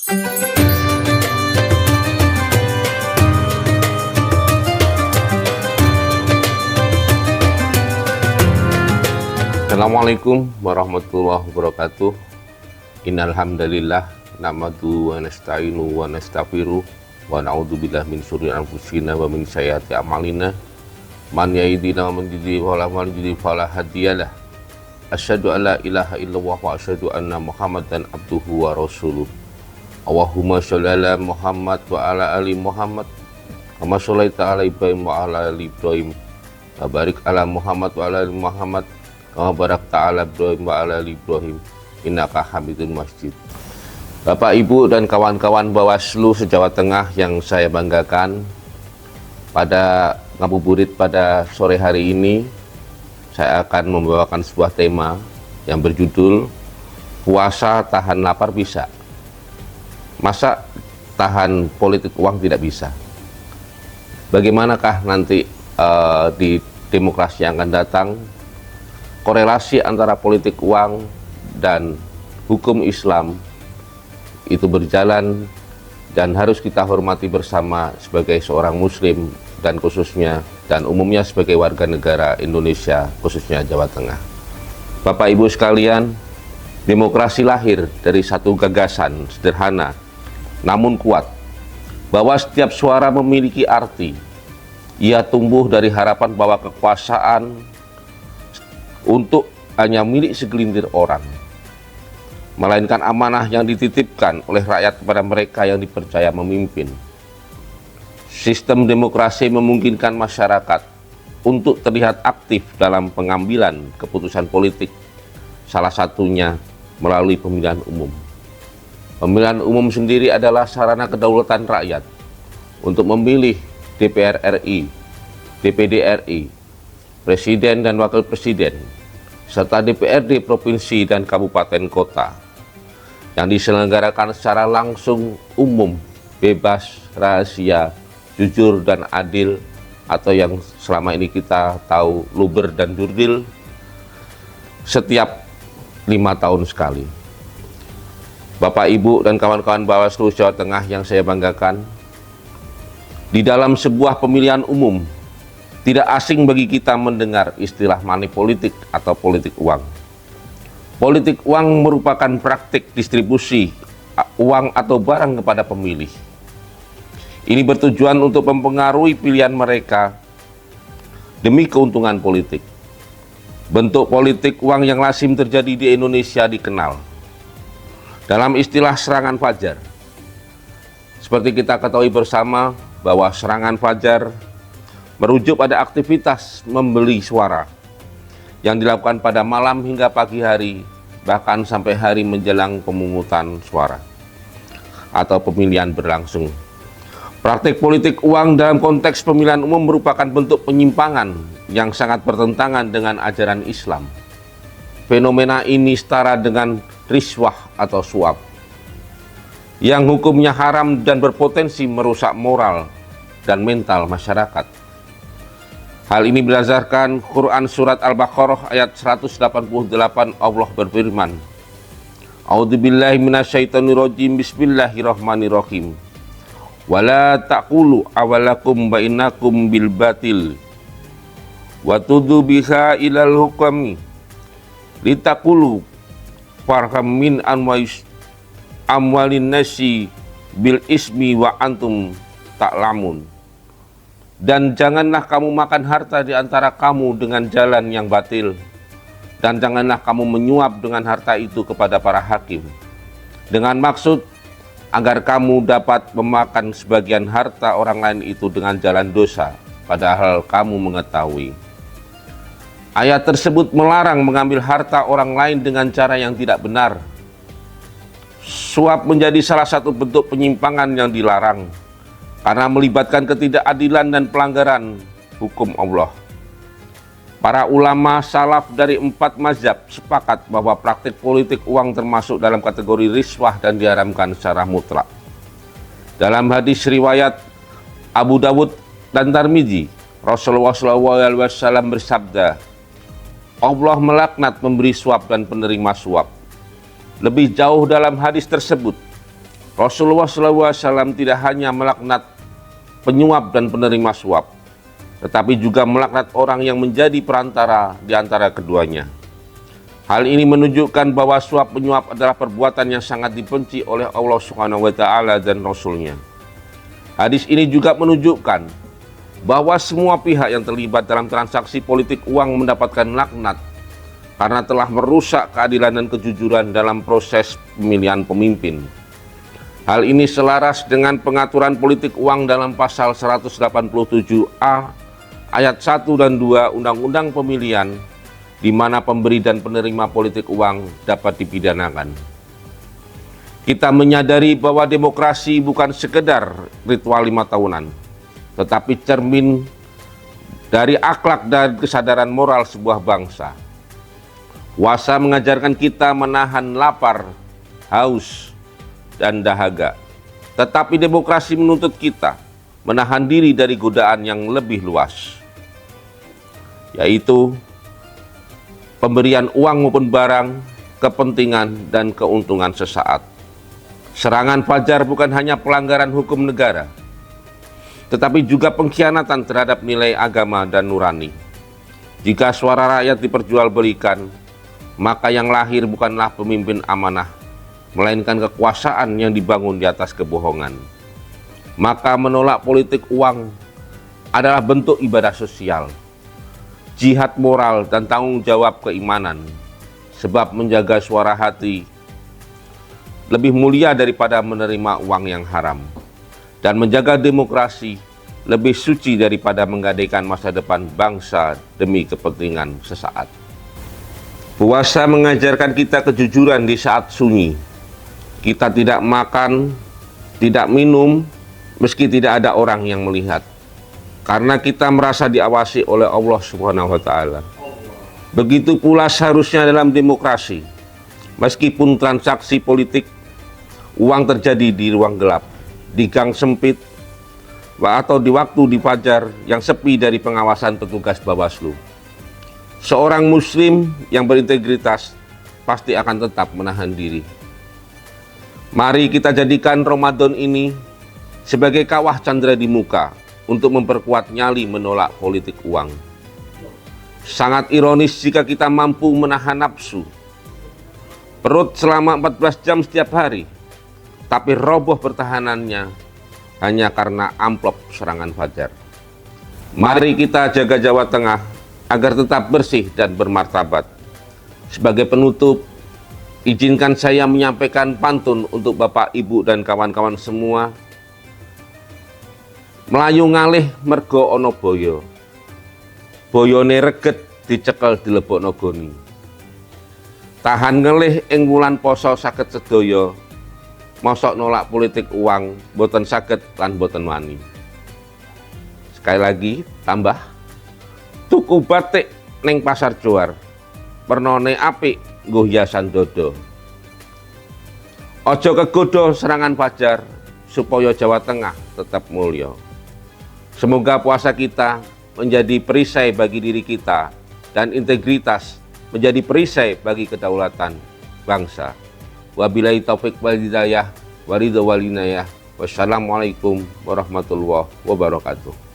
Assalamualaikum warahmatullahi wabarakatuh. Innal hamdalillah nahmaduhu wa nasta'inu wa nastaghfiruh wa na'udzubillahi min syururi anfusina wa min sayyiati a'malina. Man yahdihillahu fala hadiyalah. Asyhadu an la ilaha illallah wa asyhadu anna Muhammadan abduhu wa rasuluh. Allahumma sholli ala Muhammad wa ala ali Muhammad kama shallaita ala Ibrahim wa ala ali Ibrahim. Wa barik ala Muhammad wa ala ali Muhammad kama barakta ala Ibrahim wa ala ali Ibrahim innaka Hamidun Majid. Bapak, Ibu, dan kawan-kawan Bawaslu se-Jawa Tengah yang saya banggakan, pada ngabuburit pada sore hari ini saya akan membawakan sebuah tema yang berjudul puasa tahan lapar bisa, masa tahan politik uang tidak bisa. Bagaimanakah nanti di demokrasi yang akan datang korelasi antara politik uang dan hukum Islam itu berjalan dan harus kita hormati bersama sebagai seorang muslim dan khususnya dan umumnya sebagai warga negara Indonesia, khususnya Jawa Tengah. Bapak Ibu sekalian, demokrasi lahir dari satu gagasan sederhana namun kuat, bahwa setiap suara memiliki arti. Ia tumbuh dari harapan bahwa kekuasaan untuk hanya milik segelintir orang, melainkan amanah yang dititipkan oleh rakyat kepada mereka yang dipercaya memimpin. Sistem demokrasi memungkinkan masyarakat untuk terlihat aktif dalam pengambilan keputusan politik, salah satunya melalui pemilihan umum. Pemilihan umum sendiri adalah sarana kedaulatan rakyat untuk memilih DPR RI, DPD RI, Presiden dan Wakil Presiden, serta DPRD Provinsi dan Kabupaten Kota yang diselenggarakan secara langsung, umum, bebas, rahasia, jujur, dan adil, atau yang selama ini kita tahu luber dan jurdil, setiap 5 tahun sekali. Bapak, Ibu, dan kawan-kawan Bawaslu Jawa Tengah yang saya banggakan, di dalam sebuah pemilihan umum tidak asing bagi kita mendengar istilah money politik atau politik uang. Politik uang merupakan praktik distribusi uang atau barang kepada pemilih. Ini bertujuan untuk mempengaruhi pilihan mereka demi keuntungan politik. Bentuk politik uang yang lazim terjadi di Indonesia dikenal dalam istilah serangan fajar. Seperti kita ketahui bersama bahwa serangan fajar merujuk pada aktivitas membeli suara yang dilakukan pada malam hingga pagi hari, bahkan sampai hari menjelang pemungutan suara atau pemilihan berlangsung. Praktik politik uang dalam konteks pemilihan umum merupakan bentuk penyimpangan yang sangat bertentangan dengan ajaran Islam. Fenomena ini setara dengan riswah atau suap, yang hukumnya haram dan berpotensi merusak moral dan mental masyarakat. Hal ini berdasarkan Quran Surat Al-Baqarah ayat 188. Allah berfirman, A'udzubillahi minasyaitonirrajim, Bismillahirrahmanirrahim. Wala taqulu awalakum bainakum bil batil wa tudhu biha ilal hukami litaqulu farham min amwalin nasi bil ismi wa antum ta'lamun. Dan janganlah kamu makan harta di antara kamu dengan jalan yang batil, dan janganlah kamu menyuap dengan harta itu kepada para hakim, dengan maksud agar kamu dapat memakan sebagian harta orang lain itu dengan jalan dosa, padahal kamu mengetahui. Ayat tersebut melarang mengambil harta orang lain dengan cara yang tidak benar. Suap menjadi salah satu bentuk penyimpangan yang dilarang, karena melibatkan ketidakadilan dan pelanggaran hukum Allah. Para ulama salaf dari 4 mazhab sepakat bahwa praktik politik uang termasuk dalam kategori riswah dan diharamkan secara mutlak. Dalam hadis riwayat Abu Dawud dan Tirmidzi, Rasulullah SAW bersabda, Allah melaknat memberi suap dan penerima suap. Lebih jauh dalam hadis tersebut, Rasulullah SAW tidak hanya melaknat penyuap dan penerima suap, tetapi juga melaknat orang yang menjadi perantara di antara keduanya. Hal ini menunjukkan bahwa suap menyuap adalah perbuatan yang sangat dibenci oleh Allah Subhanahu wa Ta'ala dan Rasul-Nya. Hadis ini juga menunjukkan bahwa semua pihak yang terlibat dalam transaksi politik uang mendapatkan laknat karena telah merusak keadilan dan kejujuran dalam proses pemilihan pemimpin. Hal ini selaras dengan pengaturan politik uang dalam pasal 187A ayat 1 dan 2 Undang-Undang Pemilihan, di mana pemberi dan penerima politik uang dapat dipidanakan. Kita menyadari bahwa demokrasi bukan sekedar ritual 5 tahunan, tetapi cermin dari akhlak dan kesadaran moral sebuah bangsa. Puasa mengajarkan kita menahan lapar, haus, dan dahaga. Tetapi demokrasi menuntut kita menahan diri dari godaan yang lebih luas, yaitu pemberian uang maupun barang, kepentingan, dan keuntungan sesaat. Serangan fajar bukan hanya pelanggaran hukum negara, tetapi juga pengkhianatan terhadap nilai agama dan nurani. Jika suara rakyat diperjualbelikan, maka yang lahir bukanlah pemimpin amanah, melainkan kekuasaan yang dibangun di atas kebohongan. Maka menolak politik uang adalah bentuk ibadah sosial, jihad moral, dan tanggung jawab keimanan, sebab menjaga suara hati lebih mulia daripada menerima uang yang haram, dan menjaga demokrasi lebih suci daripada menggadaikan masa depan bangsa demi kepentingan sesaat. Puasa mengajarkan kita kejujuran di saat sunyi. Kita tidak makan, tidak minum, meski tidak ada orang yang melihat, karena kita merasa diawasi oleh Allah Subhanahu wa Ta'ala. Begitu pula seharusnya dalam demokrasi. Meskipun transaksi politik uang terjadi di ruang gelap, di gang sempit, atau di waktu di fajar yang sepi dari pengawasan petugas Bawaslu, seorang muslim yang berintegritas pasti akan tetap menahan diri. Mari kita jadikan Ramadan ini sebagai kawah candra di muka untuk memperkuat nyali menolak politik uang. Sangat ironis jika kita mampu menahan nafsu perut selama 14 jam setiap hari, tapi roboh pertahanannya hanya karena amplop serangan fajar. Mari kita jaga Jawa Tengah agar tetap bersih dan bermartabat. Sebagai penutup, izinkan saya menyampaikan pantun untuk Bapak, Ibu, dan kawan-kawan semua. Melayu ngalih mergo ono boyo, boyone reget dicekel dilebokno goni. Tahan ngelih ing wulan poso saged sedaya, mosok nolak politik uang boten saged lan boten wani. Sekali lagi tambah, tuku batik ning pasar Johar, pernone apik nggo hiasan dodo. Ojo kegodo serangan fajar supaya Jawa Tengah tetap mulya. Semoga puasa kita menjadi perisai bagi diri kita dan integritas menjadi perisai bagi kedaulatan bangsa. Wabillahi taufik wal hidayah, waridho wal inayah. Wassalamualaikum warahmatullahi wabarakatuh.